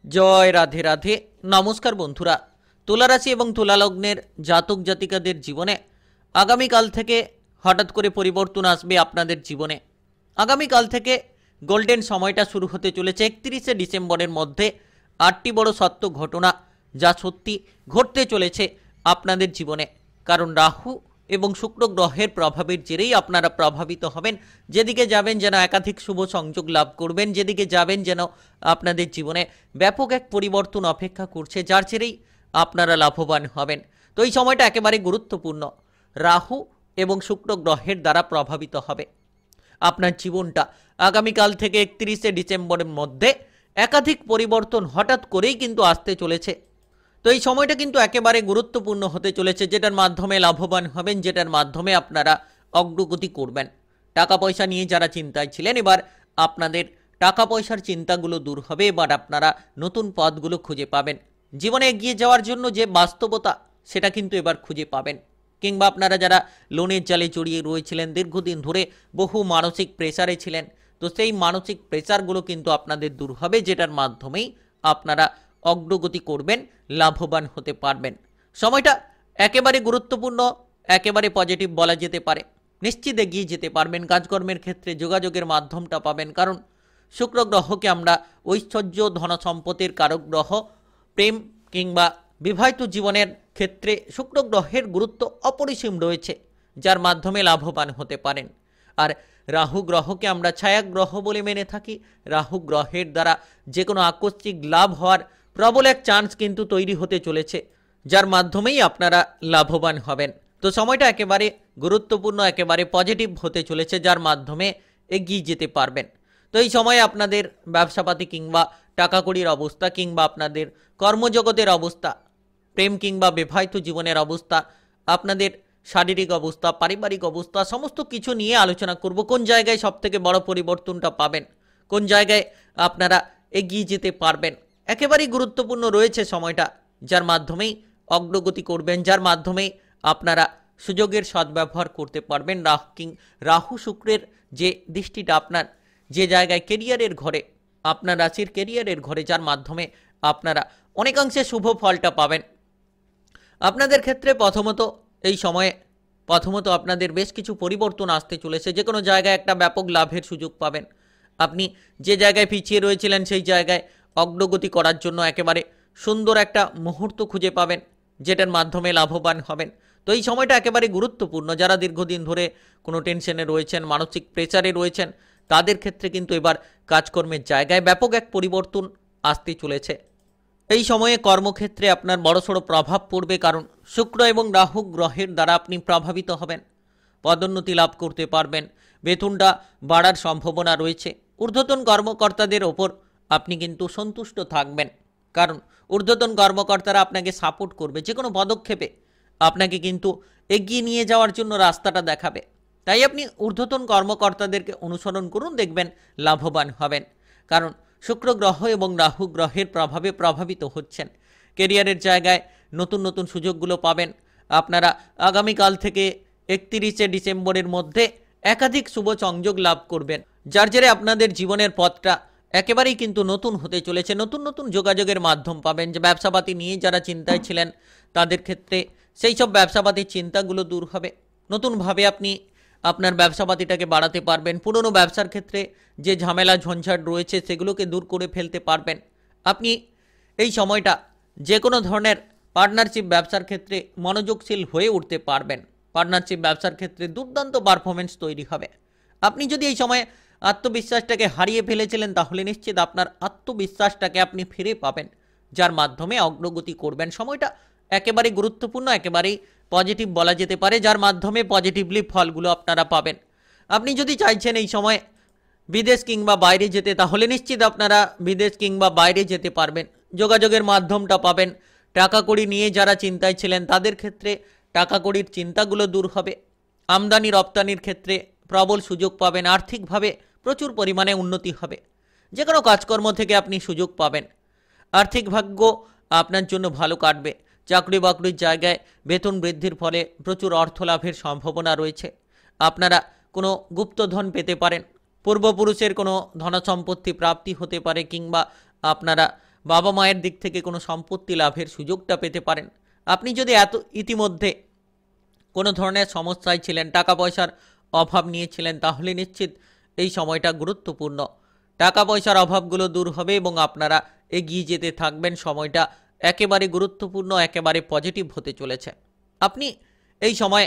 জয় রাধে রাধে। নমস্কার বন্ধুরা, তুলা রাশি এবং তুলা লগ্নের জাতক জাতিকাদের জীবনে আগামীকাল থেকে হঠাৎ করে পরিবর্তন আসবে আপনাদের জীবনে। আগামীকাল থেকে গোল্ডেন সময়টা শুরু হতে চলেছে 31শে ডিসেম্বরের মধ্যে। 8টি বড় সত্য ঘটনা যা সত্যি ঘটতে চলেছে আপনাদের জীবনে, কারণ রাহু এবং শুক্র গ্রহের প্রভাবের জেরেই আপনারা প্রভাবিত হবেন। যেদিকে যাবেন যেন একাধিক শুভ সংযোগ লাভ করবেন, যেদিকে যাবেন যেন আপনাদের জীবনে ব্যাপক এক পরিবর্তন অপেক্ষা করছে, যার জেরেই আপনারা লাভবান হবেন। তো এই সময়টা একেবারে গুরুত্বপূর্ণ। রাহু এবং শুক্র গ্রহের দ্বারা প্রভাবিত হবে আপনার জীবনটা। আগামীকাল থেকে 31শে ডিসেম্বরের মধ্যে একাধিক পরিবর্তন হঠাৎ করেই কিন্তু আসতে চলেছে। তো এই সময়টা কিন্তু একেবারে গুরুত্বপূর্ণ হতে চলেছে, যেটার মাধ্যমে লাভবান হবেন, যেটার মাধ্যমে আপনারা অগ্রগতি করবেন। টাকা পয়সা নিয়ে যারা চিন্তায় ছিলেন, এবার আপনাদের টাকা পয়সার চিন্তাগুলো দূর হবে। এবার আপনারা নতুন পথগুলো খুঁজে পাবেন। জীবনে এগিয়ে যাওয়ার জন্য যে বাস্তবতা, সেটা কিন্তু এবার খুঁজে পাবেন। কিংবা আপনারা যারা লোনের জালে জড়িয়ে রয়েছিলেন, দীর্ঘদিন ধরে বহু মানসিক প্রেসারে ছিলেন, তো সেই মানসিক প্রেসারগুলো কিন্তু আপনাদের দূর হবে, যেটার মাধ্যমেই আপনারা অগ্রগতি করবেন, লাভবান হতে পারবেন। সময়টা একেবারে গুরুত্বপূর্ণ, একেবারে পজিটিভ বলা যেতে পারে। নিশ্চিত এগিয়ে যেতে পারবেন। কাজকর্মের ক্ষেত্রে যোগাযোগের মাধ্যমটা পাবেন, কারণ শুক্র গ্রহকে আমরা ঐশ্বর্য ধন সম্পদের কারক গ্রহ। প্রেম কিংবা বিবাহিত জীবনের ক্ষেত্রে শুক্র গ্রহের গুরুত্ব অপরিসীম রয়েছে, যার মাধ্যমে লাভবান হতে পারেন। আর রাহু গ্রহকে আমরা ছায়া গ্রহ বলে মেনে থাকি। রাহু গ্রহের দ্বারা যে কোনো আকস্মিক লাভ হওয়ার প্রবল এক চান্স কিন্তু তৈরি হতে চলেছে, যার মাধ্যমেই আপনারা লাভবান হবেন। তো সময়টা একেবারে গুরুত্বপূর্ণ, একেবারে পজিটিভ হতে চলেছে, যার মাধ্যমে এগিয়ে যেতে পারবেন। তো এই সময়ে আপনাদের ব্যবসাপাতি কিংবা টাকা কড়ির অবস্থা, কিংবা আপনাদের কর্মজগতের অবস্থা, প্রেম কিংবা বিবাহিত জীবনের অবস্থা, আপনাদের শারীরিক অবস্থা, পারিবারিক অবস্থা, সমস্ত কিছু নিয়ে আলোচনা করব। কোন জায়গায় সবথেকে বড় পরিবর্তনটা পাবেন, কোন জায়গায় আপনারা এগিয়ে যেতে পারবেন, একেবারেই গুরুত্বপূর্ণ রয়েছে সময়টা, যার মাধ্যমেই অগ্রগতি করবেন, যার মাধ্যমেই আপনারা সুযোগের সদ্ব্যবহার করতে পারবেন। রাহু শুক্রের যে দৃষ্টিটা আপনার যে জায়গায় কেরিয়ারের ঘরে, আপনার রাশির কেরিয়ারের ঘরে, যার মাধ্যমে আপনারা অনেকাংশে শুভ ফলটা পাবেন। আপনাদের ক্ষেত্রে এই সময়ে আপনাদের বেশ কিছু পরিবর্তন আসতে চলেছে। যে কোনো জায়গায় একটা ব্যাপক লাভের সুযোগ পাবেন। আপনি যে জায়গায় পিছিয়ে রয়েছিলেন, সেই জায়গায় অগ্রগতি করার জন্য একেবারে সুন্দর একটা মুহূর্ত খুঁজে পাবেন, যেটার মাধ্যমে লাভবান হবেন। তো এই সময়টা একেবারে গুরুত্বপূর্ণ। যারা দীর্ঘদিন ধরে কোনো টেনশনে রয়েছেন, মানসিক প্রেসারে রয়েছেন, তাদের ক্ষেত্রে কিন্তু এবার কাজকর্মের জায়গায় ব্যাপক এক পরিবর্তন আসতে চলেছে। এই সময়ে কর্মক্ষেত্রে আপনার বড়সড় প্রভাব পড়বে, কারণ শুক্র এবং রাহু গ্রহের দ্বারা আপনি প্রভাবিত হবেন। পদোন্নতি লাভ করতে পারবেন, বেতনটা বাড়ার সম্ভাবনা রয়েছে। ঊর্ধ্বতন কর্মকর্তাদের ওপর আপনি কিন্তু সন্তুষ্ট থাকবেন, কারণ ঊর্ধ্বতন কর্মকর্তারা আপনাকে সাপোর্ট করবে। যে কোনো পদক্ষেপে আপনাকে কিন্তু এগিয়ে নিয়ে যাওয়ার জন্য রাস্তাটা দেখাবে। তাই আপনি ঊর্ধ্বতন কর্মকর্তাদেরকে অনুসরণ করুন, দেখবেন লাভবান হবেন। কারণ শুক্র গ্রহ এবং রাহু গ্রহের প্রভাবে প্রভাবিত হচ্ছেন। কেরিয়ারের জায়গায় নতুন নতুন সুযোগগুলো পাবেন। আপনারা আগামীকাল থেকে 31শে ডিসেম্বরের মধ্যে একাধিক শুভ সংযোগ লাভ করবেন, যার জেরে আপনাদের জীবনের পথটা একেবারেই কিন্তু নতুন হতে চলেছে। নতুন নতুন যোগাযোগের মাধ্যম পাবেন। যে ব্যবসাপাতি নিয়ে যারা চিন্তায় ছিলেন, তাদের ক্ষেত্রে সেই সব ব্যবসাপাতির চিন্তাগুলো দূর হবে। নতুনভাবে আপনি আপনার ব্যবসাপাতিটাকে বাড়াতে পারবেন। পুরনো ব্যবসার ক্ষেত্রে যে ঝামেলা ঝঞ্ঝাট রয়েছে, সেগুলোকে দূর করে ফেলতে পারবেন। আপনি এই সময়টা যে কোনো ধরনের পার্টনারশিপ ব্যবসার ক্ষেত্রে মনোযোগশীল হয়ে উঠতে পারবেন। পার্টনারশিপ ব্যবসার ক্ষেত্রে দুর্দান্ত পারফরমেন্স তৈরি হবে। আপনি যদি এই সময়ে আত্মবিশ্বাসটাকে হারিয়ে ফেলেছিলেন, তাহলে নিশ্চিত আপনার আত্মবিশ্বাসটাকে আপনি ফিরে পাবেন, যার মাধ্যমে অগ্রগতি করবেন। সময়টা একেবারে গুরুত্বপূর্ণ, একেবারেই পজিটিভ বলা যেতে পারে, যার মাধ্যমে পজিটিভলি ফলগুলো আপনারা পাবেন। আপনি যদি চাইছেন এই সময় বিদেশ কিংবা বাইরে যেতে, তাহলে নিশ্চিত আপনারা বিদেশ কিংবা বাইরে যেতে পারবেন। যোগাযোগের মাধ্যমটা পাবেন। টাকা কড়ি নিয়ে যারা চিন্তায় ছিলেন, তাদের ক্ষেত্রে টাকা কড়ির চিন্তাগুলো দূর হবে। আমদানি রপ্তানির ক্ষেত্রে প্রবল সুযোগ পাবেন। আর্থিকভাবে প্রচুর পরিমাণে উন্নতি হবে। যে কোনো কাজকর্ম থেকে আপনি সুযোগ পাবেন। আর্থিক ভাগ্য আপনার জন্য ভালো কাটবে। চাকরি বাকরির জায়গায় বেতন বৃদ্ধির ফলে প্রচুর অর্থ লাভের সম্ভাবনা রয়েছে। আপনারা কোনো গুপ্তধন পেতে পারেন। পূর্বপুরুষের কোনো ধনসম্পত্তি প্রাপ্তি হতে পারে, কিংবা আপনারা বাবা মায়ের দিক থেকে কোনো সম্পত্তি লাভের সুযোগটা পেতে পারেন। আপনি যদি ইতিমধ্যে কোনো ধরনের সমস্যায় ছিলেন, টাকা পয়সার অভাব নিয়েছিলেন, তাহলে নিশ্চিত এই সময়টা গুরুত্বপূর্ণ। টাকা পয়সার অভাবগুলো দূর হবে এবং আপনারা এগিয়ে যেতে থাকবেন। সময়টা একেবারে গুরুত্বপূর্ণ, একেবারে পজিটিভ হতে চলেছে। আপনি এই সময়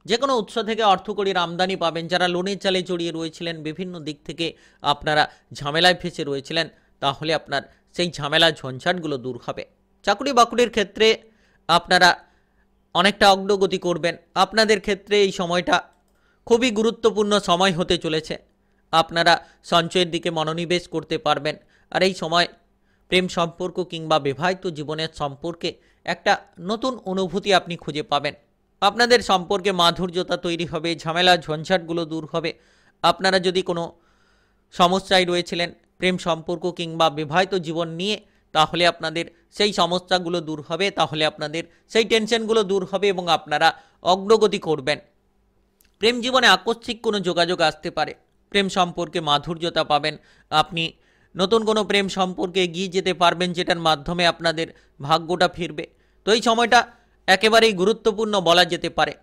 যে কোনো উৎস থেকে অর্থকরীর আমদানি পাবেন। যারা লোনের জালে জড়িয়ে রয়েছিলেন, বিভিন্ন দিক থেকে আপনারা ঝামেলায় ফেঁসে রয়েছিলেন, তাহলে আপনার সেই ঝামেলা ঝঞ্ঝাটগুলো দূর হবে। চাকরি বাকরির ক্ষেত্রে আপনারা অনেকটা অগ্রগতি করবেন। আপনাদের ক্ষেত্রে এই সময়টা খুবই গুরুত্বপূর্ণ সময় হতে চলেছে। আপনারা সঞ্চয়ের দিকে মনোনিবেশ করতে পারবেন। আর এই সময় প্রেম সম্পর্ক কিংবা বিবাহিত জীবনের সম্পর্কে একটা নতুন অনুভূতি আপনি খুঁজে পাবেন। আপনাদের সম্পর্কে মাধুর্যতা তৈরি হবে, ঝামেলা ঝঞ্ঝাটগুলো দূর হবে। আপনারা যদি কোনো সমস্যায় রয়েছিলেন প্রেম সম্পর্ক কিংবা বিবাহিত জীবন নিয়ে, তাহলে আপনাদের সেই সমস্যাগুলো দূর হবে, তাহলে আপনাদের সেই টেনশনগুলো দূর হবে এবং আপনারা অগ্রগতি করবেন। প্রেম জীবনে আকস্মিক কোনো যোগাযোগ আসতে পারে, প্রেম সম্পর্কে মাধুর্যতা পাবেন। আপনি নতুন কোনো প্রেম সম্পর্কে এগিয়ে যেতে পারবেন, যেটার মাধ্যমে আপনাদের ভাগ্যটা ফিরবে। তো এই সময়টা একেবারেই গুরুত্বপূর্ণ বলা যেতে পারে,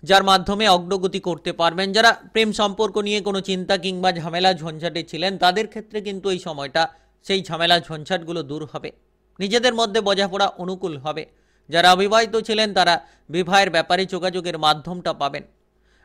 যার মাধ্যমে অগ্রগতি করতে পারবেন। যারা প্রেম সম্পর্ক নিয়ে কোনো চিন্তা কিংবা ঝামেলা ঝঞ্ঝাটে ছিলেন, তাদের ক্ষেত্রে কিন্তু এই সময়টা সেই ঝামেলা ঝঞ্ঝাটগুলো দূর হবে। নিজেদের মধ্যে বোঝাপড়া অনুকূল হবে। যারা অবিবাহিত ছিলেন, তারা বিবাহের ব্যাপারে যোগাযোগের মাধ্যমটা পাবেন।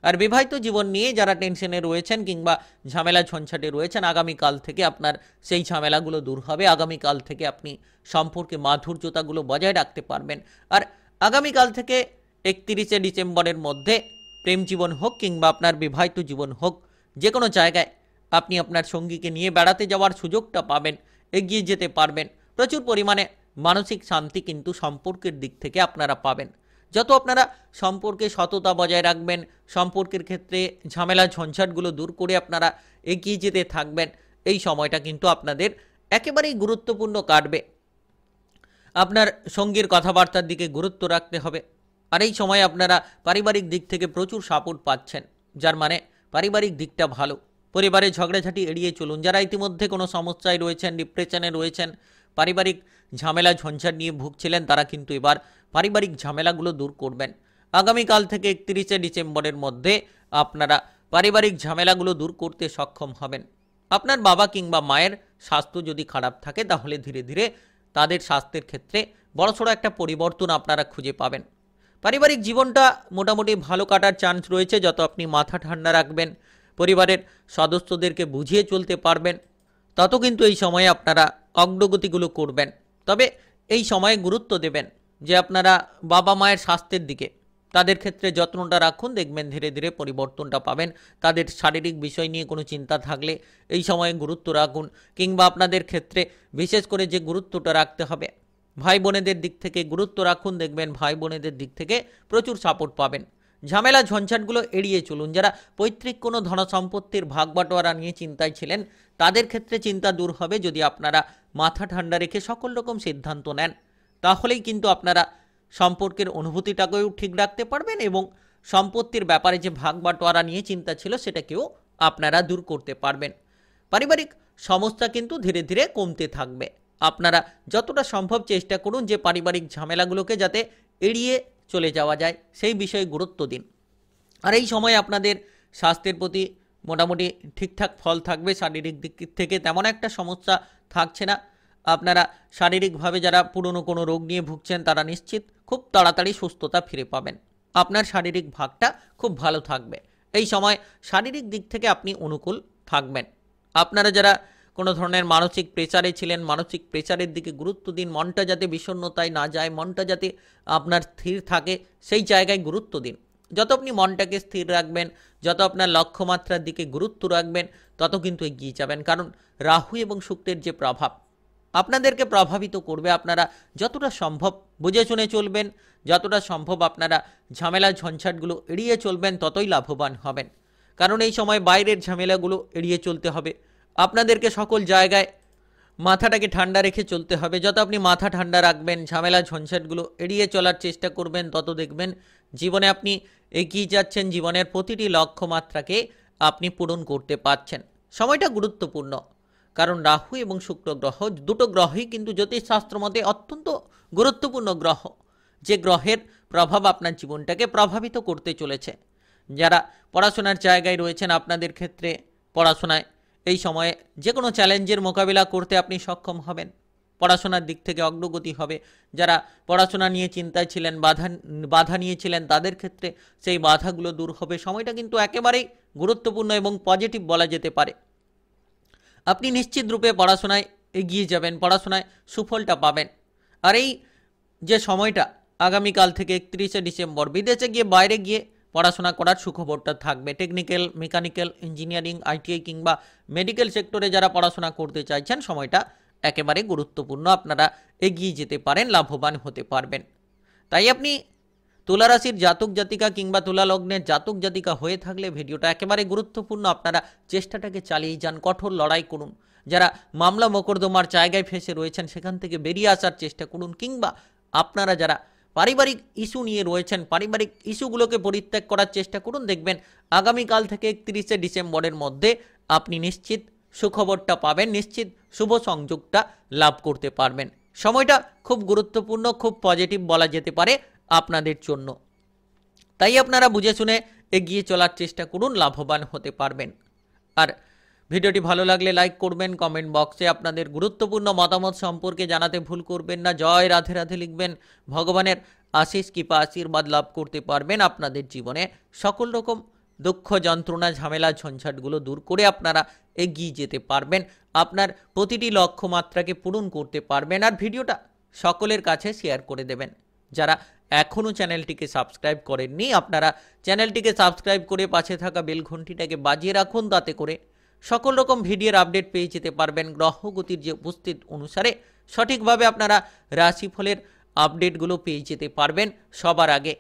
আর বিবাহিত জীবন নিয়ে যারা টেনশনে রয়েছেন কিংবা ঝামেলা ঝঞ্ঝাটে রয়েছেন, আগামীকাল থেকে আপনার সেই ঝামেলাগুলো দূর হবে। আগামীকাল থেকে আপনি সম্পর্কে মাধুর্যতাগুলো বজায় রাখতে পারবেন। আর আগামীকাল থেকে 31শে ডিসেম্বরের মধ্যে প্রেম জীবন হোক কিংবা আপনার বিবাহিত জীবন হোক, যে কোনো জায়গায় আপনি আপনার সঙ্গীকে নিয়ে বেড়াতে যাওয়ার সুযোগটা পাবেন, এগিয়ে যেতে পারবেন। প্রচুর পরিমাণে মানসিক শান্তি কিন্তু সম্পর্কের দিক থেকে আপনারা পাবেন। যত আপনারা সম্পর্কে সততা বজায় রাখবেন, সম্পর্কের ক্ষেত্রে ঝামেলা ঝঞ্ঝাটগুলো দূর করে আপনারা এগিয়ে যেতে থাকবেন, এই সময়টা কিন্তু আপনাদের একেবারেই গুরুত্বপূর্ণ কাটবে। আপনার সঙ্গীর কথাবার্তার দিকে গুরুত্ব রাখতে হবে। আর এই সময় আপনারা পারিবারিক দিক থেকে প্রচুর সাপোর্ট পাচ্ছেন, যার মানে পারিবারিক দিকটা ভালো। পরিবারে ঝগড়াঝাটি এড়িয়ে চলুন। যারা ইতিমধ্যে কোনো সমস্যায় রয়েছেন, ডিপ্রেশনে রয়েছেন, পারিবারিক ঝামেলা ঝঞ্ঝাট নিয়ে ভুগছিলেন, তারা কিন্তু এবার পারিবারিক ঝামেলাগুলো দূর করবেন। আগামীকাল থেকে 31শে ডিসেম্বরের মধ্যে আপনারা পারিবারিক ঝামেলাগুলো দূর করতে সক্ষম হবেন। আপনার বাবা কিংবা মায়ের স্বাস্থ্য যদি খারাপ থাকে, তাহলে ধীরে ধীরে তাদের স্বাস্থ্যের ক্ষেত্রে বড়সড় একটা পরিবর্তন আপনারা খুঁজে পাবেন। পারিবারিক জীবনটা মোটামুটি ভালো কাটার চান্স রয়েছে। যত আপনি মাথা ঠান্ডা রাখবেন, পরিবারের সদস্যদেরকে বুঝিয়ে চলতে পারবেন, তত কিন্তু এই সময়ে আপনারা অগ্রগতিগুলো করবেন। তবে এই সময়ে গুরুত্ব দেবেন যে আপনারা বাবা মায়ের স্বাস্থ্যের দিকে, তাদের ক্ষেত্রে যত্নটা রাখুন, দেখবেন ধীরে ধীরে পরিবর্তনটা পাবেন। তাদের শারীরিক বিষয় নিয়ে কোনো চিন্তা থাকলে এই সময়ে গুরুত্ব রাখুন। কিংবা আপনাদের ক্ষেত্রে বিশেষ করে যে গুরুত্বটা রাখতে হবে, ভাই বোনেদের দিক থেকে গুরুত্ব রাখুন, দেখবেন ভাই বোনেদের দিক থেকে প্রচুর সাপোর্ট পাবেন। ঝামেলা ঝঞ্ঝাটগুলো এড়িয়ে চলুন। যারা পৈতৃক কোনো ধন সম্পত্তির ভাগ বাটোয়ারা নিয়ে চিন্তায় ছিলেন, তাদের ক্ষেত্রে চিন্তা দূর হবে যদি আপনারা মাথা ঠান্ডা রেখে সকল রকম সিদ্ধান্ত নেন। তাহলেই কিন্তু আপনারা সম্পর্কের অনুভূতিটাকেও ঠিক রাখতে পারবেন এবং সম্পত্তির ব্যাপারে যে ভাগ বাটোয়ারা নিয়ে চিন্তা ছিল, সেটাকেও আপনারা দূর করতে পারবেন। পারিবারিক সমস্যা কিন্তু ধীরে ধীরে কমতে থাকবে। আপনারা যতটা সম্ভব চেষ্টা করুন যে পারিবারিক ঝামেলাগুলোকে যাতে এড়িয়ে চলে যাওয়া যায়, সেই বিষয়ে গুরুত্ব দিন। আর এই সময় আপনাদের স্বাস্থ্যের প্রতি মোটামুটি ঠিকঠাক ফল থাকবে। শারীরিক দিক থেকে তেমন একটা সমস্যা থাকছে না। আপনারা শারীরিকভাবে যারা পুরনো কোনো রোগ নিয়ে ভুগছেন, তারা নিশ্চিত খুব তাড়াতাড়ি সুস্থতা ফিরে পাবেন। আপনার শারীরিক ভাগটা খুব ভালো থাকবে। এই সময় শারীরিক দিক থেকে আপনি অনুকূল থাকবেন। আপনারা যারা কোনো ধরনের মানসিক প্রেসারে ছিলেন, মানসিক প্রেসারের দিকে গুরুত্ব দিন। মনটা যাতে বিষণ্ণতায় না যায়, মনটা যাতে আপনার স্থির থাকে, সেই জায়গায় গুরুত্ব দিন। যত আপনি মনটাকে স্থির রাখবেন, যত আপনার লক্ষ্যমাত্রার দিকে গুরুত্ব রাখবেন, তত কিন্তু এগিয়ে যাবেন। কারণ রাহু এবং শুক্রের যে প্রভাব আপনাদেরকে প্রভাবিত করবে। আপনারা যতটা সম্ভব বুঝে শুনে চলবেন, যতটা সম্ভব আপনারা ঝামেলা ঝঞ্ঝাটগুলো এড়িয়ে চলবেন, ততই লাভবান হবেন। কারণ এই সময় বাইরের ঝামেলাগুলো এড়িয়ে চলতে হবে। আপনাদেরকে সকল জায়গায় মাথাটাকে ঠান্ডা রেখে চলতে হবে। যত আপনি মাথা ঠান্ডা রাখবেন, ঝামেলা ঝঞ্ঝাটগুলো এড়িয়ে চলার চেষ্টা করবেন, তত দেখবেন জীবনে আপনি এগিয়ে যাচ্ছেন। জীবনের প্রতিটি লক্ষ্যমাত্রাকে আপনি পূরণ করতে পারছেন। সময়টা গুরুত্বপূর্ণ, কারণ রাহু এবং শুক্র গ্রহ দুটো গ্রহই কিন্তু জ্যোতিষশাস্ত্র মতে অত্যন্ত গুরুত্বপূর্ণ গ্রহ, যে গ্রহের প্রভাব আপনার জীবনটাকে প্রভাবিত করতে চলেছে। যারা পড়াশোনার জায়গায় রয়েছেন আপনাদের ক্ষেত্রে পড়াশোনায় এই সময়ে যে কোনো চ্যালেঞ্জের মোকাবিলা করতে আপনি সক্ষম হবেন, পড়াশোনার দিক থেকে অগ্রগতি হবে। যারা পড়াশোনা নিয়ে চিন্তায় ছিলেন, বাধা নিয়েছিলেন, তাদের ক্ষেত্রে সেই বাধাগুলো দূর হবে। সময়টা কিন্তু একেবারেই গুরুত্বপূর্ণ এবং পজিটিভ বলা যেতে পারে। আপনি নিশ্চিত রূপে পড়াশোনায় এগিয়ে যাবেন, পড়াশোনায় সুফলটা পাবেন। আর এই যে সময়টা আগামীকাল থেকে 31শে ডিসেম্বর বিদেশে গিয়ে বাইরে গিয়ে পড়াশোনা করার সুখবরটা থাকবে। টেকনিক্যাল, মেকানিক্যাল, ইঞ্জিনিয়ারিং, আইটিআই কিংবা মেডিকেল সেক্টরে যারা পড়াশোনা করতে চাইছেন সময়টা একেবারে গুরুত্বপূর্ণ, আপনারা এগিয়ে যেতে পারেন, লাভবান হতে পারবেন। তাই আপনি তুলা রাশির জাতক জাতিকা কিংবা তুলা লগ্নের জাতক জাতিকা হয়ে থাকলে ভিডিওটা একেবারে গুরুত্বপূর্ণ। আপনারা চেষ্টাটাকে চালিয়ে যান, কঠোর লড়াই করুন। যারা মামলা মোকদ্দমার জায়গায় ফেসে রয়েছেন সেখান থেকে বেরিয়ে আসার চেষ্টা করুন, কিংবা আপনারা যারা পারিবারিক ইস্যু নিয়ে রয়েছেন পারিবারিক ইস্যুগুলোকে পরিত্যাগ করার চেষ্টা করুন। দেখবেন আগামীকাল থেকে 31শে ডিসেম্বরের মধ্যে আপনি নিশ্চিত সুখবরটা পাবেন, নিশ্চিত শুভ সংযোগটা লাভ করতে পারবেন। সময়টা খুব গুরুত্বপূর্ণ, খুব পজিটিভ বলা যেতে পারে আপনাদের জন্য। তাই আপনারা বুঝে শুনে এগিয়ে চলার চেষ্টা করুন, লাভবান হতে পারবেন। আর ভিডিওটি ভালো লাগলে লাইক করবেন, কমেন্ট বক্সে আপনাদের গুরুত্বপূর্ণ মতামত সম্পর্কে জানাতে ভুল করবেন না। জয় রাধে রাধে লিখবেন। ভগবানের আশিস কৃপা আশীর্বাদ লাভ করতে পারবেন। আপনাদের জীবনে সকল রকম দুঃখ যন্ত্রণা ঝামেলা ঝঞ্ঝাটগুলো দূর করে আপনারা এগিয়ে যেতে পারবেন, আপনার প্রতিটি লক্ষ্যমাত্রাকে পূরণ করতে পারবেন। আর ভিডিওটা সকলের কাছে শেয়ার করে দেবেন। যারা এখনও চ্যানেলটিকে সাবস্ক্রাইব করেননি আপনারা চ্যানেলটিকে সাবস্ক্রাইব করে পাশে থাকা বেল ঘন্টিটাকে বাজিয়ে রাখুন, তাতে করে সকল রকম ভিডিওর আপডেট পেয়ে যেতে পারবেন। গ্রহগতির যে উপস্থিত অনুসারে সঠিকভাবে আপনারা রাশিফলের আপডেটগুলো পেয়ে যেতে পারবেন সবার আগে।